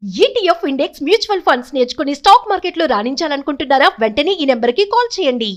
ETF index mutual funds నేర్చుకుని stock మార్కెట్లో రాణించాలనుకుంటున్నారా? వెంటనే ఈ నెంబర్కి కాల్ చేయండి.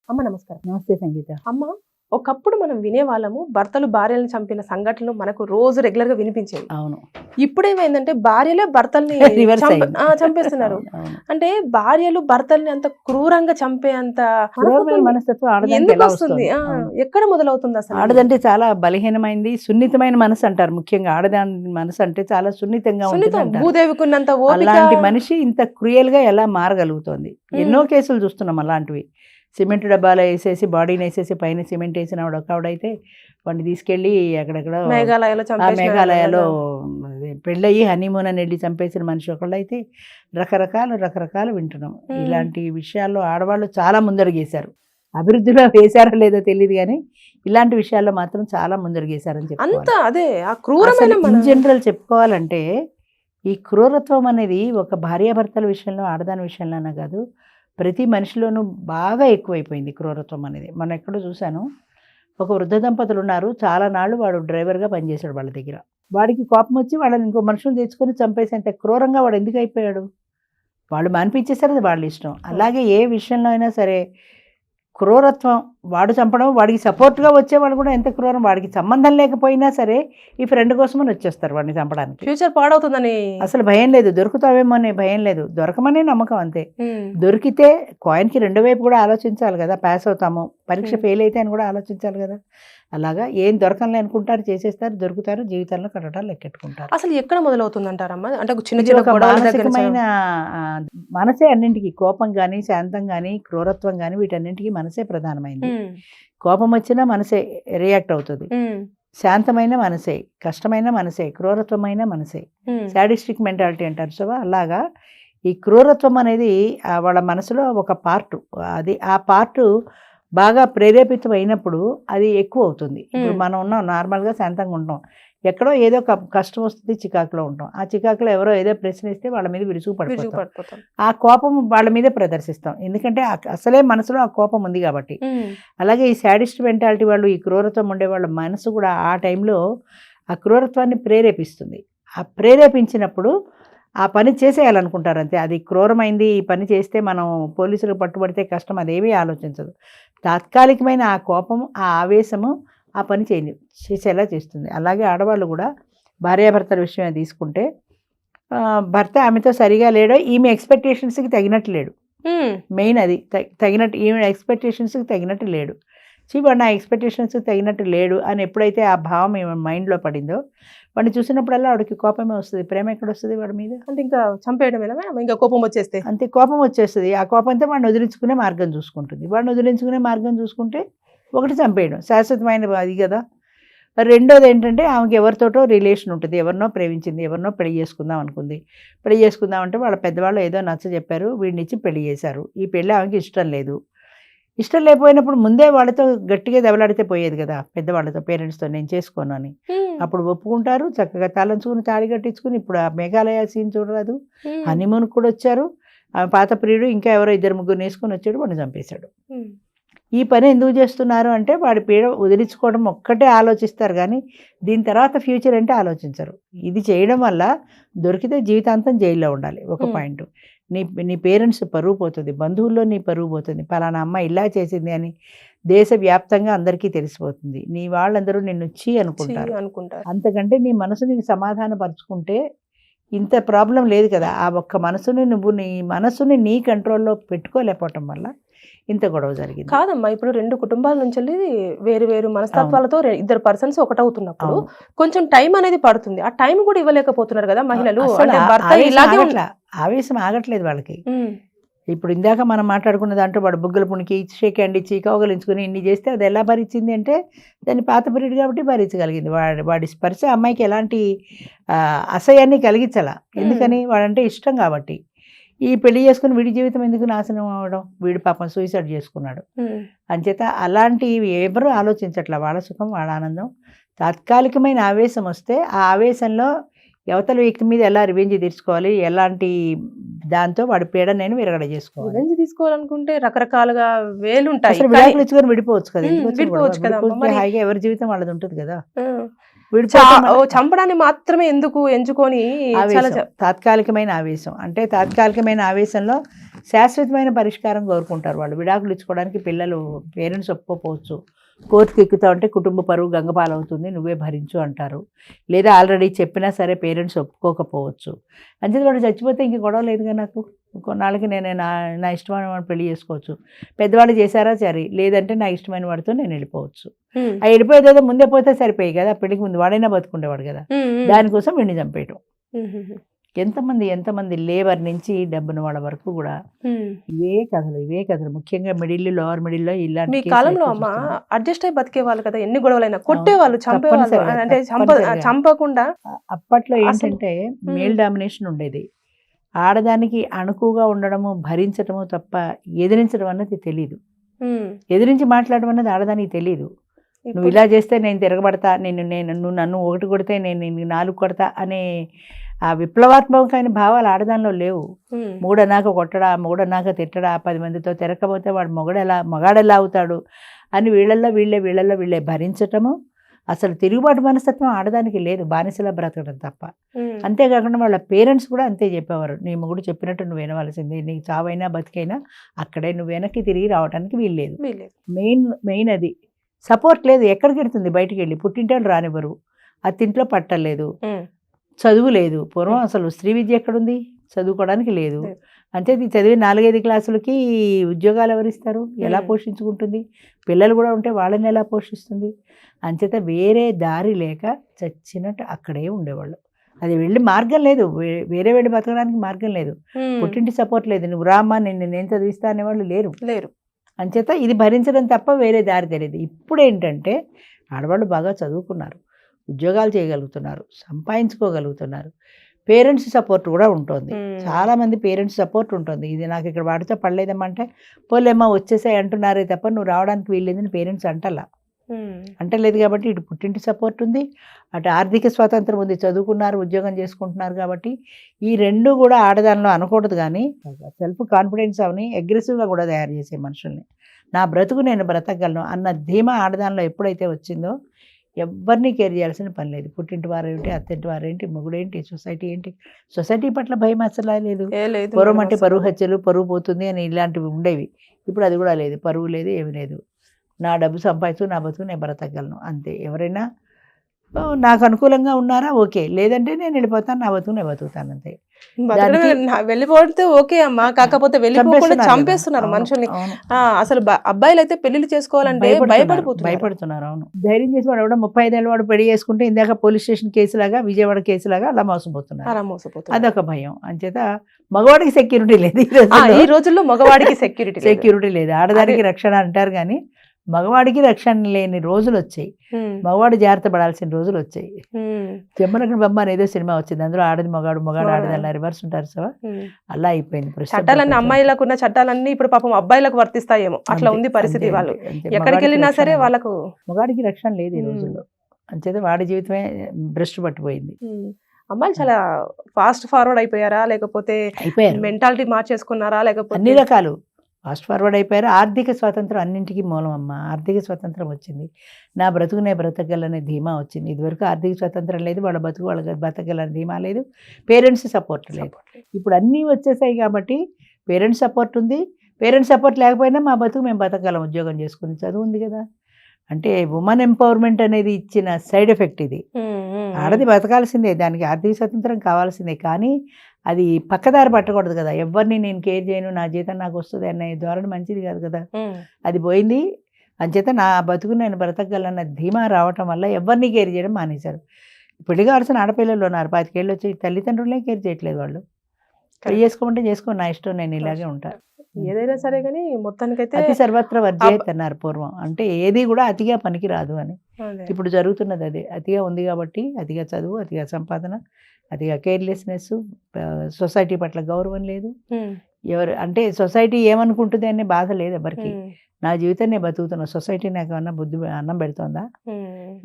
అమ్మ నమస్కారం. నమస్తే సంగీత. అమ్మ, ఒకప్పుడు మనం వినేవాళ్ళము భర్తలు భార్యలను చంపిన సంఘటనలు మనకు రోజు రెగ్యులర్ గా వినిపించేవి. అవును. ఇప్పుడేమైందంటే భార్యలే భర్తల్ని Reverse అయింది. చంపేస్తున్నారు. అవును. అంటే భార్యలు భర్తల్ని అంత క్రూరంగా చంపే అంత క్రూరమైన మనస్తత్వం ఆడదానికి ఎందుకు ఎలా వస్తుంది? వస్తుంది? అవును. ఎక్కడ మొదలవుతుంది అసలు? ఆడదంటే చాలా బలహీనమైంది, సున్నితమైన మనసు అంటారు. ముఖ్యంగా ఆడదాని మనసు అంటే చాలా సున్నితంగా ఉంటుంది సున్నితం, అంటారు. భూదేవికున్నంత ఓపిక. అలాంటి మనిషి ఇంత క్రూయల్ గా ఎలా మారగలుగుతోంది? ఎన్నో కేసులు చూస్తున్నాం అలాంటివి. సిమెంట్ డబ్బాలో వేసేసి బాడీని వేసేసి పైన సిమెంట్ వేసిన ఆవిడైతే వాడిని తీసుకెళ్లి అక్కడెక్కడ మేఘాలయాలో పెళ్ళయి హనీమూన్ అని వెళ్ళి చంపేసిన మనిషి ఒకళ్ళైతే రకరకాలు వింటున్నాం. ఇలాంటి విషయాల్లో ఆడవాళ్ళు చాలా ముందడుగేశారు. అభివృద్ధిలో వేశారో లేదో తెలియదు కానీ ఇలాంటి విషయాల్లో మాత్రం చాలా ముందడుగేశారని చెప్పాలి. ఇన్ జనరల్ చెప్పుకోవాలంటే ఈ క్రూరత్వం అనేది ఒక భార్యాభర్తల విషయంలో ఆడదాని విషయంలోనే కాదు, ప్రతి మనిషిలోనూ బాగా ఎక్కువైపోయింది క్రూరత్వం అనేది. మనం ఎక్కడో చూశాను, ఒక వృద్ధ దంపతులు ఉన్నారు. చాలా నాళ్ళు వాడు డ్రైవర్గా పనిచేశాడు వాళ్ళ దగ్గర. వాడికి కోపం వచ్చి వాళ్ళని ఇంకో మనుషులు తెచ్చుకొని చంపేసేంత క్రూరంగా వాడు ఎందుకు అయిపోయాడు? వాళ్ళు మానిపించేశారు, అది వాళ్ళ ఇష్టం. అలాగే ఏ విషయంలో అయినా సరే క్రూరత్వం వాడు చంపడం, వాడికి సపోర్ట్గా వచ్చేవాళ్ళు కూడా ఎంత క్రూరం, వాడికి సంబంధం లేకపోయినా సరే ఈ ఫ్రెండ్ కోసమని వచ్చేస్తారు వాడిని చంపడానికి. ఫ్యూచర్ పాడవుతుందని అసలు భయం లేదు, దొరుకుతావేమో అనే భయం లేదు, దొరకమనే నమ్మకం అంతే. దొరికితే కాయిన్కి రెండు వైపు కూడా ఆలోచించాలి కదా, పాస్ అవుతాము, పరీక్ష ఫెయిల్ అయితే అని కూడా ఆలోచించాలి కదా. అలాగా ఏం దొరకలే అనుకుంటారు, చేసేస్తారు, దొరుకుతారు, జీవితంలో కట్టడాలు లెక్కెట్టుకుంటారు. అసలు ఎక్కడ మొదలవుతుంది అంటారమ్మా? అంటే చిన్న మానసికమైన మనసే అన్నింటికి, కోపం కానీ శాంతం కానీ క్రూరత్వం కానీ వీటన్నింటికి మనసే ప్రధానమైంది. కోపం వచ్చినా మనసే రియాక్ట్ అవుతుంది, శాంతమైన మనసే, కష్టమైన మనసే, క్రూరత్వమైన మనసే, సాడిస్టిక్ మెంటాలిటీ అంటారు. సో అలాగా ఈ క్రూరత్వం అనేది వాళ్ళ మనసులో ఒక పార్టు. అది ఆ పార్టు బాగా ప్రేరేపితం అయినప్పుడు అది ఎక్కువ అవుతుంది. ఇప్పుడు మనం ఉన్నాం, నార్మల్గా శాంతంగా ఉంటాం, ఎక్కడో ఏదో కష్టం వస్తుంది, చికాకులో ఉంటాం. ఆ చికాకులో ఎవరో ఏదో ప్రశ్న ఇస్తే వాళ్ళ మీద విరుచుకు పడిపోతాం. ఆ కోపం వాళ్ళ మీదే ప్రదర్శిస్తాం, ఎందుకంటే అసలే మనసులో ఆ కోపం ఉంది కాబట్టి. అలాగే ఈ సాడిస్ట్ మెంటాలిటీ వాళ్ళు, ఈ క్రూరత్వం ఉండే వాళ్ళ మనసు కూడా ఆ టైంలో ఆ క్రూరత్వాన్ని ప్రేరేపిస్తుంది. ఆ ప్రేరేపించినప్పుడు ఆ పని చేసేయాలనుకుంటారు అంతే. అది క్రూరమైంది, ఈ పని చేస్తే మనం పోలీసులకు పట్టుబడితే కష్టం, అదేమీ ఆలోచించదు. తాత్కాలికమైన ఆ కోపము, ఆ ఆవేశము ఆ పని చేసేలా చేస్తుంది. అలాగే ఆడవాళ్ళు కూడా భార్యాభర్తల విషయమే తీసుకుంటే, భర్త ఆమెతో సరిగా లేడో, ఈమె ఎక్స్పెక్టేషన్స్కి తగినట్టు లేడు. మెయిన్ అది తగినట్టు, ఈమె ఎక్స్పెక్టేషన్స్కి తగినట్టు లేడు. వాడు నా ఎక్స్పెక్టేషన్స్కి తగినట్టు లేడు అని ఎప్పుడైతే ఆ భావం ఈమె మైండ్లో పడిందో, వాడిని చూసినప్పుడల్లా ఆవిడకి కోపమే వస్తుంది. ప్రేమ ఎక్కడ వస్తుంది వాడి మీద? అంటే ఇంకా చంపేయడమేనా? ఇంకా కోపం వచ్చేస్తే అంతే, కోపం వచ్చేస్తుంది. ఆ కోపంతో వాడిని వదిలించుకునే మార్గం చూసుకుంటుంది. వాడిని వదిలించుకునే మార్గం చూసుకుంటే ఒకటి చంపేయడం శాశ్వతమైన అది కదా. రెండోది ఏంటంటే, ఆమెకి ఎవరితోటో రిలేషన్ ఉంటుంది, ఎవరినో ప్రేమించింది, ఎవరినో పెళ్లి చేసుకుందాం అనుకుంది. పెళ్లి చేసుకుందామంటే వాళ్ళ పెద్దవాళ్ళు ఏదో నచ్చ చెప్పారు, వీడినిచ్చి పెళ్లి చేశారు. ఈ పెళ్ళి ఆమెకి ఇష్టం లేదు. ఇష్టం లేకపోయినప్పుడు ముందే వాళ్ళతో గట్టిగా దెబ్బలాడితే పోయేది కదా, పెద్దవాళ్ళతో, పేరెంట్స్తో, నేను చేసుకోను అని. అప్పుడు ఒప్పుకుంటారు, చక్కగా తలంచుకుని తాళి కట్టించుకుని. ఇప్పుడు ఆ మేఘాలయ సీన్ చూడరాదు, హనీమూన్కి కూడా వచ్చారు. ఆమె పాత ప్రియుడు ఇంకా ఎవరో 2-3 వేసుకొని వచ్చాడు, వాడిని చంపేశాడు. ఈ పని ఎందుకు చేస్తున్నారు అంటే, వాడి పీడ వదిలించుకోవడం ఒక్కటే ఆలోచిస్తారు కానీ దీని తర్వాత ఫ్యూచర్ అంటే ఆలోచించరు. ఇది చేయడం వల్ల దొరికితే జీవితాంతం జైల్లో ఉండాలి. ఒక పాయింట్, నీ పేరెంట్స్ పరువు పోతుంది, బంధువుల్లో నీ పరువు పోతుంది, పలానా అమ్మ ఇలా చేసింది అని దేశవ్యాప్తంగా అందరికీ తెలిసిపోతుంది. నీ వాళ్ళందరూ నిన్ను అనుకుంటారు. అంతకంటే నీ మనసుని సమాధానపరుచుకుంటే ఇంత ప్రాబ్లం లేదు కదా. ఆ ఒక్క మనసుని నువ్వు, నీ మనసుని నీ కంట్రోల్లో పెట్టుకోలేకపోవటం వల్ల ఇంత గొడవ జరిగింది. కాదమ్మా, ఇప్పుడు 2 కుటుంబాల నుంచి వేరు వేరు మనస్తత్వాలతో 2 పర్సన్స్ ఒకటవుతున్నప్పుడు కొంచెం టైం అనేది పడుతుంది. ఆ టైం కూడా ఇవ్వలేకపోతున్నారు కదా మహిళలు. ఆవేశం ఆగట్లేదు వాళ్ళకి. ఇప్పుడు ఇందాక మనం మాట్లాడుకున్న దాంట్లో వాడు బుగ్గల పుణికి షేక్ హ్యాండ్ ఇచ్చి కౌగలించుకుని ఇన్ని చేస్తే అది ఎలా భరించింది అంటే, దాన్ని పాత పీరియడ్ కాబట్టి భరించగలిగింది. వాడి స్పర్శ అమ్మాయికి ఎలాంటి అసహ్యాన్ని కలిగించాల, ఎందుకని వాడంటే ఇష్టం కాబట్టి. ఈ పెళ్లి చేసుకుని వీడి జీవితం ఎందుకు నాశనం అవ్వడం, వీడి పాపం సూసైడ్ చేసుకున్నాడు. అంచేత అలాంటివి ఎవరు ఆలోచించట్లా, వాళ్ళ సుఖం వాళ్ళ ఆనందం. తాత్కాలికమైన ఆవేశం వస్తే ఆ ఆవేశంలో అవతల వ్యక్తి మీద ఎలా రివెంజ్ తీర్చుకోవాలి, ఎలాంటి దాంతో వాడి పీడ నేను విరగడ చేసుకోవాలి. రివెంజ్ తీసుకోవాలనుకుంటే రకరకాలుగా వేలుంటాయి, విడాకులు ఇచ్చుకొని విడిపోవచ్చు కదా, హాయిగా ఎవరి జీవితం వాళ్ళది ఉంటుంది కదా. చంపడాన్ని మాత్రమే ఎందుకు ఎంచుకొని చాలా తాత్కాలికమైన ఆవేశం, అంటే తాత్కాలికమైన ఆవేశంలో శాశ్వతమైన పరిష్కారం కోరుకుంటారు వాళ్ళు. విడాకులు ఇచ్చుకోవడానికి పిల్లలు పేరెంట్స్ ఒప్పుకోపోవచ్చు, కోర్టుకి ఎక్కుతా ఉంటే కుటుంబ పరువు గంగపాలవుతుంది, నువ్వే భరించు అంటారు. లేదా ఆల్రెడీ చెప్పినా సరే పేరెంట్స్ ఒప్పుకోకపోవచ్చు. అంతే వాడు చచ్చిపోతే ఇంక గొడవ లేదుగా, నాకు కొన్నాళ్ళకి నేను నా ఇష్టమైన వాడు పెళ్లి చేసుకోవచ్చు. పెద్దవాళ్ళు చేశారా సరే, లేదంటే నా ఇష్టమైన వాడితో నేను వెళ్ళిపోవచ్చు. ఆ వెళ్ళిపోయేదేదో ముందే పోతే సరిపోయి కదా, పెళ్లికి ముందు వాడైనా బతుకుండేవాడు కదా, దానికోసం వీడిని చంపేయటం. ఎంతమంది లేబర్ నుంచి డబ్బున వాళ్ళ వరకు కూడా ఇవే కథలు. ముఖ్యంగా మిడిల్ లోవర్ మిడిల్ లో ఇలాంటి మీ కాలంలో అమ్మ అడ్జస్ట్ అయి బతికే వాళ్ళు కదా, ఎన్ని గొడవలైనా కొట్టేవాళ్ళు, చంపేవాళ్ళు, అంటే చంపకుండా. అప్పట్లో ఏంటంటే మేల్ డామినేషన్ ఉండేది, ఆడదానికి అణుకుగా ఉండడము భరించడము తప్ప ఎదిరించడం అన్నది తెలీదు. ఎదిరించి మాట్లాడడం అన్నది ఆడదానికి తెలీదు. నువ్వు ఇలా చేస్తే నేను తిరగబడతా, నువ్వు నన్ను ఒకటి కొడితే నేను 4 కొడతా అనే ఆ విప్లవాత్మకమైన భావాలు ఆడదానిలో లేవు. మూడనాక కొట్టడా, మూడనాక తిట్టడా, 10 మందితో తిరగకపోతే వాడు మగాడెలా అవుతాడు అని వీళ్ళల్లో భరించటము. అసలు తిరుగుబాటు మనస్తత్వం ఆడదానికి లేదు, బానిసలా బ్రతకడం తప్ప. అంతేకాకుండా వాళ్ళ పేరెంట్స్ కూడా అంతే చెప్పేవారు, నీ మొగుడు చెప్పినట్టు నువ్వు వినవలసిందే, నీకు చావైనా బతికైనా అక్కడే, నువ్వు వెనక్కి తిరిగి రావడానికి వీల్లేదు. మెయిన్ అది. సపోర్ట్ లేదు, ఎక్కడికి వెళ్తుంది బయటికి వెళ్ళి, పుట్టింటాడు రానివ్వరు, అత్తింట్లో పట్టలేదు, చదువు లేదు. పూర్వం అసలు స్త్రీ విద్య ఎక్కడుంది, చదువుకోవడానికి లేదు. అంతే చదివి 4-5 క్లాసులకి ఉద్యోగాలు ఎవరిస్తారు, ఎలా పోషించుకుంటుంది, పిల్లలు కూడా ఉంటే వాళ్ళని ఎలా పోషిస్తుంది. అంచేత వేరే దారి లేక చచ్చినట్టు అక్కడే ఉండేవాళ్ళు. అది వెళ్ళి మార్గం లేదు, వేరే వెళ్ళి బతకడానికి మార్గం లేదు, పుట్టింటి సపోర్ట్ లేదు, నువ్వు రామ్మా నేను చదివిస్తా అనేవాళ్ళు లేరు. అంచేత ఇది భరించడం తప్ప వేరే దారి తెలియదు. ఇప్పుడు ఏంటంటే ఆడవాళ్ళు బాగా చదువుకున్నారు, ఉద్యోగాలు చేయగలుగుతున్నారు, సంపాదించుకోగలుగుతున్నారు, పేరెంట్స్ సపోర్ట్ కూడా ఉంటుంది. చాలామంది పేరెంట్స్ సపోర్ట్ ఉంటుంది. ఇది నాకు ఇక్కడ వాడితో పడలేదమ్మంటే పోలేమ్మా వచ్చేసాయి అంటున్నారే తప్ప నువ్వు రావడానికి వీల్లేదని పేరెంట్స్ అంటలేదు. కాబట్టి ఇటు పుట్టింటి సపోర్ట్ ఉంది, అటు ఆర్థిక స్వాతంత్రం ఉంది, చదువుకున్నారు, ఉద్యోగం చేసుకుంటున్నారు. కాబట్టి ఈ రెండు కూడా ఆడదానిలో అనకూడదు, కానీ సెల్ఫ్ కాన్ఫిడెన్స్ అవని అగ్రెసివ్గా కూడా తయారు చేసే మనుషుల్ని. నా బ్రతుకు నేను బ్రతకగలను అన్న ధీమా ఆడదానిలో ఎప్పుడైతే వచ్చిందో ఎవరిని కేర్ చేయాల్సిన పని లేదు. పుట్టింటి వారేంటి, అత్తింటి వారేంటి, మొగుడేంటి, సొసైటీ ఏంటి, సొసైటీ పట్ల భయం అసలు లేదు. పొరుగు అంటే పరువు హత్యలు, పరువు పోతుంది అని ఇలాంటివి ఉండేవి. ఇప్పుడు అది కూడా లేదు, పరువు లేదు, ఏమి లేదు. నా డబ్బు సంపాదించు, నా బతుకు నేను బ్రతకగలను అంతే. ఎవరైనా నాకు అనుకూలంగా ఉన్నారా ఓకే, లేదంటే నేను వెళ్ళిపోతాను, నా బతుకు నేను బతుకుతాను అంతే. వెళ్ళిపోతే ఓకే అమ్మా, కాకపోతే వెళ్ళిపోకుండా చంపేస్తున్నారు మనుషుల్ని. అసలు అబ్బాయిలు అయితే పెళ్లిళ్ళు చేసుకోవాలంటే భయపడుతున్నారు. అవును, ధైర్యం చేసి వాడు కూడా 35 ఏళ్ళ వాడు పెళ్లి చేసుకుంటే ఇందాక పోలీస్ స్టేషన్ కేసు లాగా, విజయవాడ కేసు లాగా అలా మోసపోతున్నారు. అదొక భయం. అంచేత మగవాడికి సెక్యూరిటీ లేదు ఈ రోజుల్లో, మగవాడికి సెక్యూరిటీ లేదు. ఆడదానికి రక్షణ అంటారు కానీ మగవాడికి రక్షణ లేని రోజులు వచ్చాయి, మగవాడు జాగ్రత్త పడాల్సిన రోజులు వచ్చాయి. చెమ్మలకి బొమ్మ అనేదో సినిమా వచ్చింది, అందులో ఆడది మగాడు, మగాడు ఆడది అలా రివర్స్ ఉంటారు సార్. అలా అయిపోయింది. చట్టాలన్నీ అమ్మాయిలకు ఉన్న చట్టాలన్నీ ఇప్పుడు పాపం అబ్బాయిలకు వర్తిస్తాయేమో, అట్లా ఉంది పరిస్థితి. వాళ్ళు ఎక్కడికి వెళ్ళినా సరే వాళ్ళకు మగాడికి రక్షణ లేదు ఈ రోజుల్లో. అంచేత వాడి జీవితమే భ్రష్టు పట్టిపోయింది. అమ్మాయిలు చాలా ఫాస్ట్ ఫార్వర్డ్ అయిపోయారా, లేకపోతే మెంటాలిటీ మార్చేసుకున్నారా, లేకపోతే అన్ని రకాలు ఫాస్ట్ ఫార్వర్డ్ అయిపోయారు. ఆర్థిక స్వాతంత్రం అన్నింటికీ మూలం అమ్మ. ఆర్థిక స్వాతంత్రం వచ్చింది, నా బ్రతుకునే బ్రతకగలనే ధీమా వచ్చింది. ఇదివరకు ఆర్థిక స్వాతంత్రం లేదు, వాళ్ళ బతుకు వాళ్ళ బ్రతకగలనే ధీమా లేదు, పేరెంట్స్ సపోర్ట్ లేదు. ఇప్పుడు అన్నీ వచ్చేసాయి కాబట్టి పేరెంట్స్ సపోర్ట్ ఉంది. పేరెంట్స్ సపోర్ట్ లేకపోయినా మా బతుకు మేము బతకగలం, ఉద్యోగం చేసుకుని, చదువు ఉంది కదా. అంటే ఉమెన్ ఎంపవర్మెంట్ అనేది ఇచ్చిన సైడ్ ఎఫెక్ట్ ఇది. ఆడది బతకాల్సిందే, దానికి ఆర్థిక స్వాతంత్రం కావాల్సిందే, కానీ అది పక్కదారి పట్టకూడదు కదా. ఎవరిని నేను కేర్ చేయను, నా జీతం నాకు వస్తుంది అనే ధోరణి మంచిది కాదు కదా. అది పోయింది. అంచేత నా బతుకు నేను బ్రతకగలన్న ధీమా రావటం వల్ల ఎవరిని కేర్ చేయడం మానేశారు. పెళ్లి కావాల్సిన ఆడపిల్లలు ఉన్నారు, 25 ఏళ్ళు వచ్చి తల్లిదండ్రులే కేర్ చేయట్లేదు. వాళ్ళు పెళ్లి చేసుకోమంటే చేసుకో, నా ఇష్టం, నేను ఇలాగే ఉంటాను. ఏదైనా సరే కానీ మొత్తానికైతే అతి సర్వత్ర వర్జయత్ అన్నారు పూర్వం. అంటే ఏది కూడా అతిగా పనికి రాదు అని. ఇప్పుడు జరుగుతున్నది అదే. అతిగా ఉంది కాబట్టి అతిగా చదువు, అతిగా సంపాదన, అతిగా కేర్లెస్నెస్, సొసైటీ పట్ల గౌరవం లేదు, ఎవరు అంటే సొసైటీ ఏమనుకుంటుంది అనే బాధ లేదు ఎవరికి. నా జీవితం నేను బతుకుతున్నా, సొసైటీ నాకు ఏమన్నా బుద్ధి అన్నం పెడుతుందా?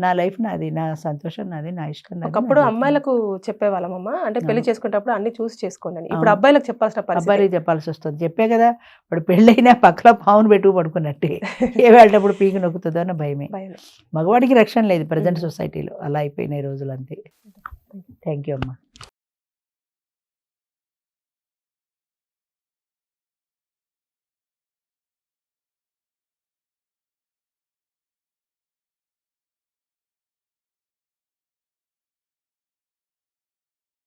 నా లైఫ్ నాది, నా సంతోషం నాది, నా ఇష్టం నాది. ఒకప్పుడు అమ్మాయిలకు చెప్పేవాళ్ళమమ్మా, అంటే పెళ్లి చేసుకునేటప్పుడు అన్ని చూసి చేసుకోండి అని. ఇప్పుడు అబ్బాయిలకు చెప్పాల్సిన పరిస్థితి. అబ్బాయికి చెప్పాల్సి వస్తుంది. చెప్పే కదా, ఇప్పుడు పెళ్ళైనా పక్కన పావును పెట్టుకు పడుకున్నట్టే, ఏ వెళ్ళేటప్పుడు పీకి నొక్కుతుందో అన్న భయమే. మగవాడికి రక్షణ లేదు ప్రజెంట్ సొసైటీలో, అలా అయిపోయినాయి రోజులు అంతే. థ్యాంక్ యూ అమ్మా.